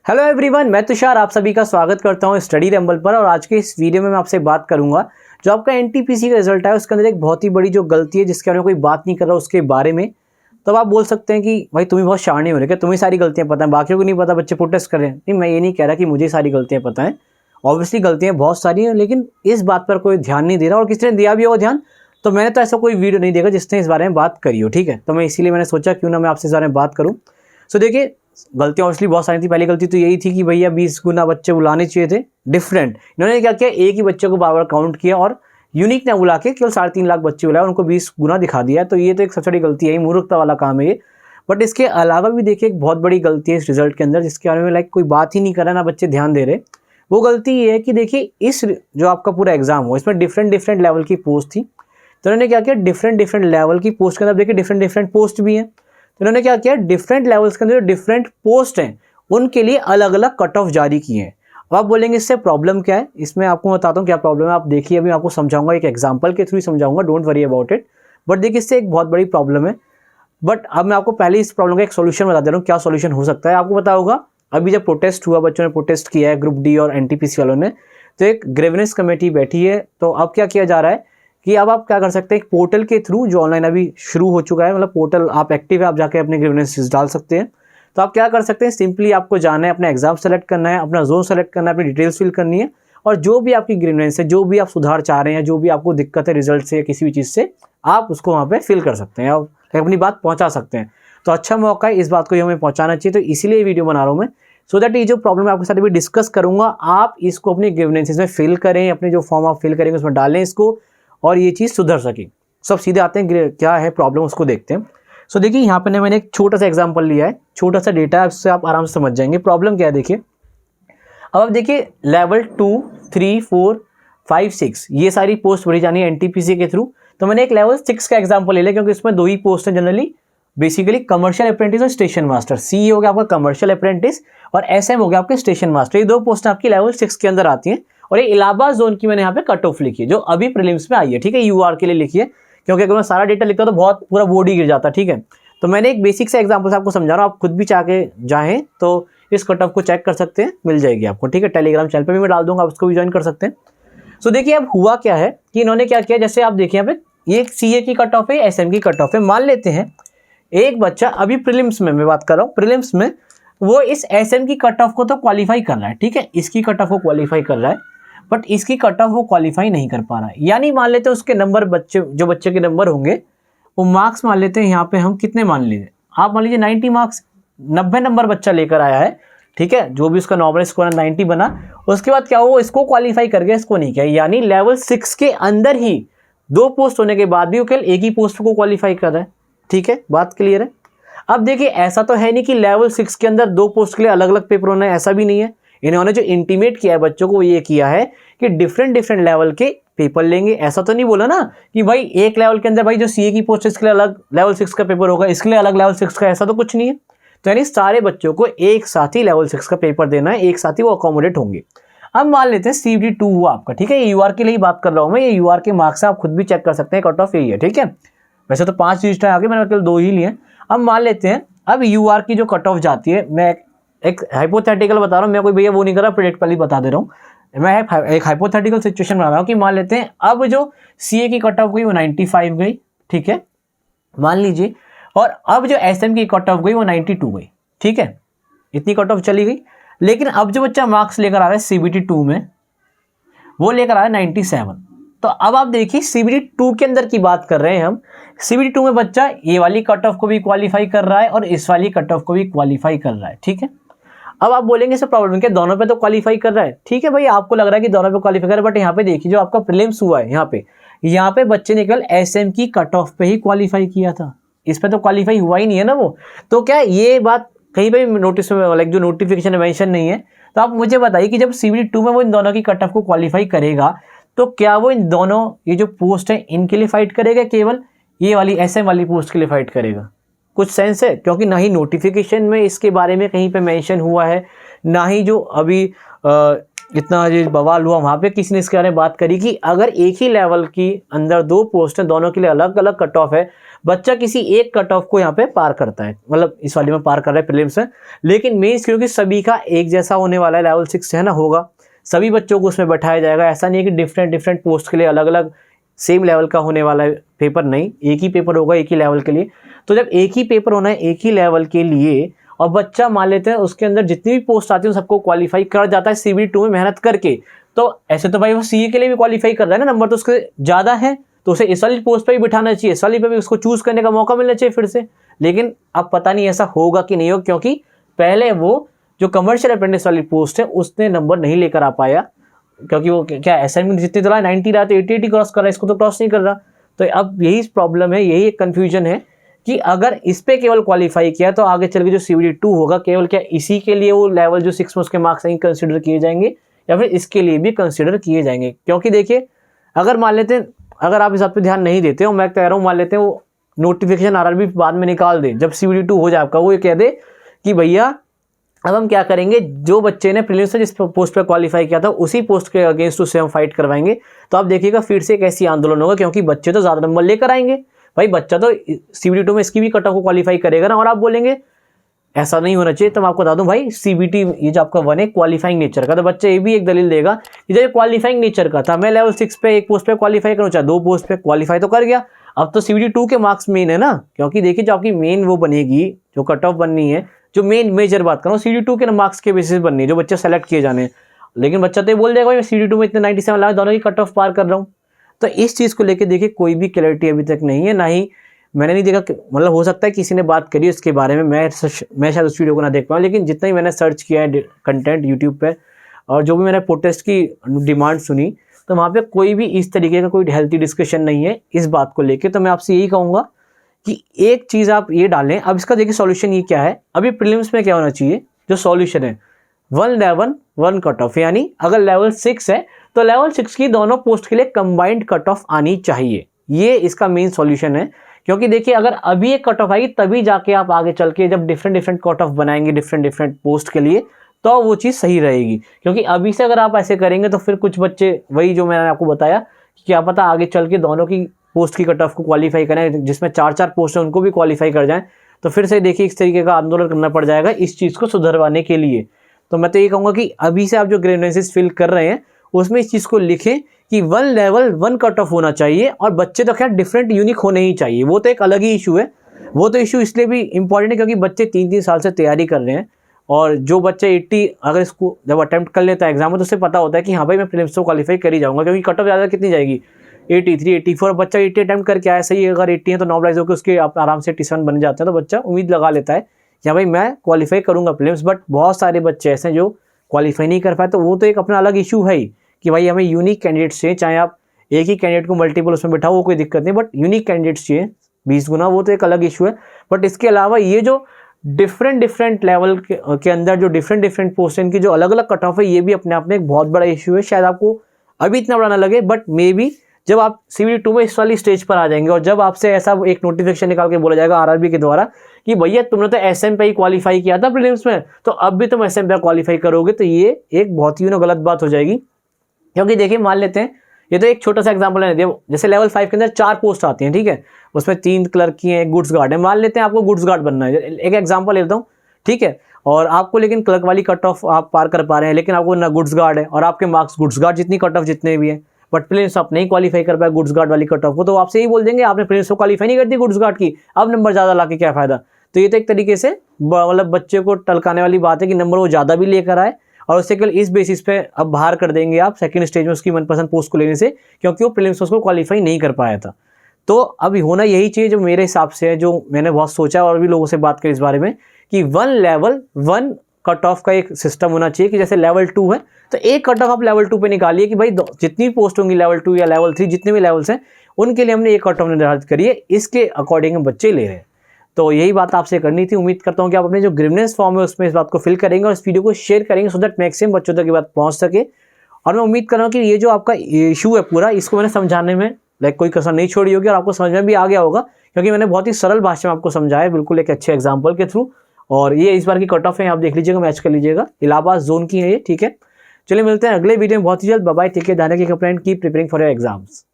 Hello everyone, मैं तुषार आप सभी का स्वागत करता हूं स्टडी रैम्बल पर। और आज के इस वीडियो में मैं आपसे बात करूंगा जो आपका एनटीपीसी का रिजल्ट है उसके अंदर एक बहुत ही बड़ी जो गलती है जिसके बारे में कोई बात नहीं कर रहा उसके बारे में। तो आप बोल सकते हैं कि भाई तुम्हें बहुत शाणे हो रहे क्या, तुम्हें सारी गलतियां पता है, बाकियों को नहीं पता, बच्चे प्रोटेस्ट कर रहे हैं। नहीं, मैं ये नहीं कह रहा कि मुझे सारी गलतियां पता है। ऑब्वियसली गलतियां बहुत सारी हैं, लेकिन इस बात पर कोई ध्यान नहीं दे रहा, और किसी ने दिया भी होगा ध्यान तो मैंने तो ऐसा कोई वीडियो नहीं देखा जिसने इस बारे में बात करी हो। ठीक है, तो मैं इसीलिए मैंने सोचा क्यों ना मैं आपसे इस बारे में बात करूँ। सो देखिए, गलतियां ऑब्वियसली बहुत सारी थी। पहली गलती तो यही थी कि भैया 20 गुना बच्चे बुलाने चाहिए थे डिफरेंट। इन्होंने क्या किया, एक ही बच्चे को बार बार काउंट किया और यूनिक ना बुला के केवल 3.5 लाख बच्चे बुलाए, उनको 20 गुना दिखा दिया। तो ये तो एक सबसे बड़ी गलती है, मूर्खता वाला काम है ये। बट इसके अलावा भी देखिए एक बहुत बड़ी गलती है इस रिजल्ट के अंदर जिसके बारे में लाइक कोई बात ही नहीं कर रहा, ना बच्चे ध्यान दे रहे। वो गलती ये है कि देखिए इस जो आपका पूरा एग्जाम हो इसमें डिफरेंट लेवल की पोस्ट थी। तो उन्होंने क्या किया, डिफरेंट लेवल की पोस्ट के अंदर देखिए डिफरेंट पोस्ट भी हैं। तो इन्होंने क्या किया, डिफरेंट लेवल्स के अंदर जो डिफरेंट पोस्ट हैं उनके लिए अलग अलग कट ऑफ जारी किए हैं। अब आप बोलेंगे इससे प्रॉब्लम क्या है, इसमें आपको बताता हूँ क्या प्रॉब्लम है। आप देखिए, अभी आपको समझाऊंगा, एक एग्जांपल के थ्रू समझाऊंगा, don't worry about it. But देखिए इससे एक बहुत बड़ी प्रॉब्लम है। बट अब मैं आपको पहले इस प्रॉब्लम का एक सोल्यूशन बता दे रहा हूँ, क्या सोल्यूशन हो सकता है। आपको पता होगा अभी जब प्रोटेस्ट हुआ, बच्चों ने प्रोटेस्ट किया है ग्रुप डी और एनटीपीसी वालों ने, तो एक ग्रीवेंस कमेटी बैठी है। तो अब क्या किया जा रहा है कि अब आप क्या कर सकते हैं, एक पोर्टल के थ्रू जो ऑनलाइन अभी शुरू हो चुका है, मतलब पोर्टल आप एक्टिव है, आप जाके अपने ग्रीवेंसेस डाल सकते हैं। तो आप क्या कर सकते हैं, सिंपली आपको जाना है, अपना एग्जाम सेलेक्ट करना है, अपना जोन सेलेक्ट करना है, अपनी डिटेल्स फिल करनी है, और जो भी आपकी ग्रीवेंस है, जो भी आप सुधार चाह रहे हैं, जो भी आपको दिक्कत है रिजल्ट से या किसी भी चीज़ से, आप उसको वहाँ पे फिल कर सकते हैं और अपनी बात पहुँचा सकते हैं। तो अच्छा मौका है, इस बात को हमें पहुँचाना चाहिए। तो इसीलिए ये वीडियो बना रहा हूँ मैं, सो दैट ये जो प्रॉब्लम आपके साथ अभी डिस्कस करूँगा आप इसको अपनी ग्रीवेंसेस में फिल करें, अपने जो फॉर्म आप फिल करेंगे उसमें डालें इसको, और ये चीज़ सुधर सके। सब सीधे आते हैं क्या है प्रॉब्लम, उसको देखते हैं। सो देखिए यहाँ पे मैंने एक छोटा सा एग्जांपल लिया है, छोटा सा डेटा है, उससे आप आराम से समझ जाएंगे प्रॉब्लम क्या है। देखिए अब आप देखिए लेवल 2, 3, 4, 5, 6 ये सारी पोस्ट भरी जानी है एनटीपीसी के थ्रू। तो मैंने एक लेवल 6 का एग्जाम्पल ले लिया क्योंकि इसमें 2 ही पोस्ट है जनरली, बेसिकली कमर्शियल अप्रेंटिस और स्टेशन मास्टर। सी हो गया आपका कमर्शियल अप्रेंटिस और एसएम हो गया आपके स्टेशन मास्टर। ये 2 पोस्ट आपकी लेवल 6 के अंदर आती हैं। और ये इलाहाबाद जोन की मैंने यहाँ पे कट ऑफ लिखी है जो अभी प्रीलिम्स में आई है। ठीक है, यूआर के लिए लिखी है, क्योंकि अगर मैं सारा डेटा लिखता तो बहुत पूरा बोर्ड ही गिर जाता। ठीक है, तो मैंने एक बेसिक से एग्जांपल से आपको समझा रहा हूँ, आप खुद भी चाह के जाएं तो इस कट ऑफ को चेक कर सकते हैं, मिल जाएगी आपको। ठीक है, टेलीग्राम चैनल पे भी मैं डाल दूंगा, आप उसको भी ज्वाइन कर सकते हैं। सो देखिए अब हुआ क्या है कि इन्होंने क्या किया, जैसे आप देखिए यहाँ पे ये सीए की कट ऑफ है, एसएम की कट ऑफ है। मान लेते हैं एक बच्चा अभी प्रीलिम्स में मैं बात कर रहा हूँ, प्रीलिम्स में वो इस एसएम की कट ऑफ को तो क्वालिफाई कर रहा है। ठीक है, इसकी कट ऑफ को क्वालिफाई कर रहा है, बट इसकी कट ऑफ वो क्वालिफाई नहीं कर पा रहा है। यानी मान लेते हैं उसके नंबर, जो बच्चे के नंबर होंगे वो मार्क्स मान लेते हैं यहाँ पे हम कितने मान लीजिए, आप मान लीजिए 90 मार्क्स, 90 नंबर बच्चा लेकर आया है। ठीक है, जो भी उसका नॉर्मल स्कोर 90 बना, उसके बाद क्या हुआ, इसको क्वालिफाई कर गया, इसको नहीं किया। यानी लेवल 6 के अंदर ही 2 पोस्ट होने के बाद भी वो केवल एक ही पोस्ट को क्वालिफाई कर रहा है। ठीक है, बात क्लियर है। अब देखिए ऐसा तो है नहीं कि लेवल 6 के अंदर 2 पोस्ट के लिए अलग अलग पेपर होना है, ऐसा भी नहीं है। इन्होंने जो इंटीमेट किया है बच्चों को, ये किया है कि डिफरेंट लेवल के पेपर लेंगे। ऐसा तो नहीं बोला ना कि भाई एक लेवल के अंदर भाई जो सीए की पोस्ट इसके लिए अलग लेवल 6 का पेपर होगा, इसके लिए अलग लेवल 6 का, ऐसा तो कुछ नहीं है। तो यानी सारे बच्चों को एक साथ ही लेवल 6 का पेपर देना है, एक साथ ही वो अकोमोडेट होंगे। अब मान लेते हैं CBT 2 हुआ आपका। ठीक है, ये यूआर के लिए बात कर रहा हूँ मैं, ये यूआर के मार्क्स आप खुद भी चेक कर सकते हैं, कट ऑफ यही है। ठीक है, वैसे तो 5 रजिस्टर आगे, मैंने केवल 2 ही लिए। अब मान लेते हैं अब यूआर की जो कट ऑफ जाती है, मैं एक हाइपोथेटिकल बता रहा हूँ, मैं कोई भैया वो नहीं कर रहा, प्रेडिक्टली बता दे रहा हूँ। मैं एक हाइपोथेटिकल सिचुएशन बना रहा हूँ कि मान लेते हैं अब जो सीए की कट ऑफ गई वो 95 गई। ठीक है, मान लीजिए, और अब जो एसएम की कट ऑफ गई वो 92 गई। ठीक है, इतनी कट ऑफ चली गई। लेकिन अब जो बच्चा मार्क्स लेकर आ रहा है CBT 2 में, वो लेकर आ रहा है 97। तो अब आप देखिए CBT 2 के अंदर की बात कर रहे हैं हम। CBT 2 में बच्चा ये वाली कट ऑफ को भी क्वालिफाई कर रहा है और इस वाली कट ऑफ को भी क्वालिफाई कर रहा है। ठीक है, अब आप बोलेंगे सर प्रॉब्लम क्या, दोनों पे तो क्वालिफाई कर रहा है। ठीक है भाई, आपको लग रहा है कि दोनों पे क्वालिफाई कर रहा है, बट यहाँ पे देखिए जो आपका प्रीलिम्स हुआ है, यहाँ पे बच्चे ने केवल एसएम की कट ऑफ पे ही क्वालिफाई किया था, इस पे तो क्वालिफाई हुआ ही नहीं है ना वो। तो क्या ये बात कहीं पे नोटिस में, लाइक जो नोटिफिकेशन में मेंशन नहीं है। तो आप मुझे बताइए कि जब CBT 2 में वो इन दोनों की कट ऑफ को क्वालिफाई करेगा, तो क्या वो इन दोनों ये जो पोस्ट है इनके लिए फाइट करेगा, केवल ये वाली एसएम वाली पोस्ट के लिए फाइट करेगा? कुछ सेंस है? क्योंकि ना ही नोटिफिकेशन में इसके बारे में कहीं पे मेंशन हुआ है, ना ही जो अभी इतना ये बवाल हुआ वहाँ पे, किसी ने इसके बारे में बात करी कि अगर एक ही लेवल की अंदर 2 पोस्ट हैं, दोनों के लिए अलग अलग कट ऑफ है, बच्चा किसी एक कट ऑफ को यहाँ पे पार करता है, मतलब इस वाले में पार कर रहा है प्रीलिम्स में। लेकिन मेंस क्योंकि सभी का एक जैसा होने वाला है, लेवल 6 है ना, होगा सभी बच्चों को उसमें बैठाया जाएगा। ऐसा नहीं है कि डिफरेंट डिफरेंट पोस्ट के लिए अलग अलग सेम लेवल का होने वाला है पेपर, नहीं, एक ही पेपर होगा एक ही लेवल के लिए। तो जब एक ही पेपर होना है एक ही लेवल के लिए, और बच्चा मान लेते हैं उसके अंदर जितनी भी पोस्ट आती है सबको क्वालिफाई कर जाता है CBT 2 में मेहनत करके, तो ऐसे तो भाई वो CA के लिए भी क्वालिफाई कर रहा है ना, नंबर तो उसके ज़्यादा है, तो उसे इस वाली पोस्ट पे भी बिठाना चाहिए, इस वाली पे भी उसको चूज करने का मौका मिलना चाहिए फिर से। लेकिन अब पता नहीं ऐसा होगा कि नहीं होगा, क्योंकि पहले वो जो कमर्शियल अप्रेंटिस वाली पोस्ट है उसने नंबर नहीं लेकर आ पाया, क्योंकि वो क्या असाइनमेंट जितने तो 90 रहा तो 80 क्रॉस कर रहा है, इसको तो क्रॉस नहीं कर रहा। तो अब यही प्रॉब्लम है, यही एक कन्फ्यूजन है कि अगर इस पे केवल क्वालिफाई किया तो आगे चल के जो CBT 2 होगा केवल क्या इसी के लिए वो लेवल जो 6 में उसके मार्क्स नहीं कंसिडर किए जाएंगे, या फिर इसके लिए भी कंसिडर किए जाएंगे। क्योंकि देखिए अगर मान लेते हैं, अगर आप इस बात पे ध्यान नहीं देते हो, मैं कह रहा हूँ मान लेते हैं वो नोटिफिकेशन RRB बाद में निकाल दे, जब CBT 2 हो जाए आपका, वो ये कह दे कि भैया अब हम क्या करेंगे, जो बच्चे ने प्रीलिम्स से जिस पोस्ट पे क्वालिफाई किया था उसी पोस्ट के अगेंस्ट उससे हम फाइट करवाएंगे। तो आप देखिएगा फिर से एक ऐसी आंदोलन होगा, क्योंकि बच्चे तो ज़्यादा नंबर लेकर आएंगे, भाई बच्चा तो CBT 2 में इसकी भी कट ऑफ को क्वालिफाई करेगा ना, और आप बोलेंगे ऐसा नहीं होना चाहिए। तो मैं आपको बता दूं भाई CBT ये जो आपका 1 है क्वालिफाइंग नेचर का, तो बच्चा ये भी एक दलील देगा कि जब क्वालिफाइंग नेचर का था, मैं लेवल 6 पे एक पोस्ट पे क्वालिफाई करूँ चाहे 2 पोस्ट पे क्वालिफाई तो कर गया, अब तो CBT 2 के मार्क्स मेन है ना। क्योंकि देखिए जो आपकी मेन वो बनेगी, जो कट ऑफ बननी है, जो मेन मेजर बात कर रहा हूँ CBT 2 के मार्क्स के बेसिस बननी है, जो बच्चे सेलेक्ट किए जाने हैं। लेकिन बच्चा तो ये बोल देगा भाई मैं CBT 2 में इतने 97 लाख दोनों की कट ऑफ पार कर रहा हूँ। तो इस चीज़ को लेकर देखिए कोई भी क्लैरिटी अभी तक नहीं है, ना ही मैंने नहीं देखा, मतलब हो सकता है किसी ने बात करी उसके बारे में, मैं शायद उस वीडियो को ना देख पाऊँ, लेकिन जितना ही मैंने सर्च किया है कंटेंट यूट्यूब पे और जो भी मैंने प्रोटेस्ट की डिमांड सुनी, तो वहाँ पे कोई भी इस तरीके का कोई हेल्थी डिस्कशन नहीं है इस बात को लेके। तो मैं आपसे यही कहूँगा कि एक चीज़ आप ये डालें। अब इसका देखिए सॉल्यूशन ये क्या है, अभी प्रीलिम्स में क्या होना चाहिए, जो सॉल्यूशन है 1 लेवल 1 कट ऑफ, यानी अगर लेवल 6 है तो लेवल 6 की दोनों पोस्ट के लिए कंबाइंड कट ऑफ आनी चाहिए, ये इसका मेन सॉल्यूशन है। क्योंकि देखिए अगर अभी एक कट ऑफ आएगी तभी जाके आप आगे चल के जब डिफरेंट डिफरेंट कट ऑफ बनाएंगे डिफरेंट डिफरेंट पोस्ट के लिए, तो वो चीज़ सही रहेगी। क्योंकि अभी से अगर आप ऐसे करेंगे तो फिर कुछ बच्चे वही जो मैंने आपको बताया कि क्या पता आगे चल के दोनों की पोस्ट की कट ऑफ को क्वालिफाई करें, जिसमें 4-4 पोस्ट हैं उनको भी क्वालिफाई कर जाएं, तो फिर से देखिए इस तरीके का आंदोलन करना पड़ जाएगा इस चीज़ को सुधरवाने के लिए। तो मैं तो ये कहूँगा कि अभी से आप जो ग्रेजुएशन फिल कर रहे हैं उसमें इस चीज़ को लिखें कि 1 लेवल 1 कट ऑफ होना चाहिए, और बच्चे तो खैर डिफरेंट यूनिक होने ही चाहिए, वो तो एक अलग ही इशू है। वो तो इशू इसलिए भी इंपॉर्टेंट है क्योंकि बच्चे 3-3 साल से तैयारी कर रहे हैं, और जो बच्चे 80 अगर इसको जब अटेम्प्ट कर लेता है एग्जाम में तो उसे पता होता है कि हाँ भाई मैं प्रीलिम्स को क्वालिफाई कर ही जाऊँगा, क्योंकि कट ऑफ ज़्यादा कितनी जाएगी 83 84, बच्चा 80 अटेम्प्ट करके आया, सही अगर 80 है तो नॉर्मलाइज होकर उसके आप आराम से 87 बन जाते हैं, तो बच्चा उम्मीद लगा लेता है कि हाँ भाई मैं क्वालिफाई करूँगा प्रीलिम्स। बट बहुत सारे बच्चे ऐसे हैं जो क्वालिफाई नहीं कर पाए, तो वो तो एक अपना अलग इशू है ही कि भाई हमें यूनिक कैंडिडेट्स चाहिए, चाहे आप एक ही कैंडिडेट को मल्टीपल उसमें बिठाओ वो कोई दिक्कत नहीं, बट यूनिक कैंडिडेट्स चाहिए 20 गुना, वो तो एक अलग इशू है। बट इसके अलावा ये जो डिफरेंट लेवल के अंदर जो डिफरेंट पोस्ट इनकी जो अलग अलग कट ऑफ है, ये भी अपने आप में एक बहुत बड़ा इशू है। शायद आपको अभी इतना बड़ा ना लगे, बट मे बी जब आप CBT 2 में इस वाली स्टेज पर आ जाएंगे और जब आपसे ऐसा एक नोटिफिकेशन निकाल के बोला जाएगा RRB के द्वारा कि भैया तुमने तो SM पे ही क्वालिफाई किया था प्रीलिम्स में, तो अब भी तुम SM पे क्वालिफाई करोगे, तो ये एक बहुत ही गलत बात हो जाएगी। क्योंकि देखिए मान लेते हैं, ये तो एक छोटा सा एग्जांपल है, जैसे लेवल 5 के अंदर 4 पोस्ट आती हैं, ठीक है, उसमें 3 क्लर्क की हैं, एक गुड्स गार्ड है। मान लेते हैं आपको गुड्स गार्ड बनना है, एक एग्जांपल लेता हूँ, ठीक है, और आपको लेकिन क्लर्क वाली कट ऑफ आप पार कर पा रहे हैं, लेकिन आपको ना गुड्स गार्ड है और आपके मार्क्स गुड्स गार्ड जितनी कट ऑफ जितने भी हैं, बट प्रीलिम्स आप नहीं क्वालिफाई कर पाए गुड्स गार्ड वाली कट ऑफ, वो तो आपसे ही बोल देंगे आपने प्रीलिम्स को क्वालिफाई नहीं कर दी गुड्स गार्ड की, अब नंबर ज़्यादा ला के क्या फ़ायदा। तो ये तो एक तरीके से मतलब बच्चे को टलकाने वाली बात है कि नंबर वो ज़्यादा भी लेकर आए और उससे केवल इस बेसिस पे अब बाहर कर देंगे आप सेकंड स्टेज में उसकी मनपसंद पोस्ट को लेने से, क्योंकि वो प्रीलिम्स उसको क्वालिफाई नहीं कर पाया था। तो अब होना यही चाहिए जो मेरे हिसाब से है, जो मैंने बहुत सोचा और भी लोगों से बात करी इस बारे में, कि 1 लेवल 1 कट ऑफ का एक सिस्टम होना चाहिए कि जैसे लेवल 2 है तो एक कट ऑफ आप लेवल 2 पे निकालिए कि भाई जितनी पोस्ट होंगी लेवल 2 या लेवल 3 जितने भी लेवल्स हैं उनके लिए हमने एक कट ऑफ निर्धारित करिए, इसके अकॉर्डिंग हम बच्चे ले रहे हैं। तो यही बात आपसे करनी थी। उम्मीद करता हूँ कि आप अपने जो ग्रीवनेंस फॉर्म है उसमें इस बात को फिल करेंगे और इस वीडियो को शेयर करेंगे सो दैट मैक्सिमम बच्चों तक ये बात पहुँच सके। और मैं उम्मीद कर रहा हूँ कि ये जो आपका इशू है पूरा, इसको मैंने समझाने में कोई कसर नहीं छोड़ी होगी और आपको समझ में भी आ गया होगा, क्योंकि मैंने बहुत ही सरल भाषा में आपको समझाया, बिल्कुल एक अच्छे एग्जाम्पल के थ्रू। और ये इस बार की कट ऑफ है, आप देख लीजिएगा, मैच कर लीजिएगा, इलाहाबाद जोन की है ये, ठीक है। चलिए मिलते हैं अगले वीडियो में बहुत ही जल्द। बाय बाय, टेक केयर, ध्यान रखिए अपना and keep preparing for your exams.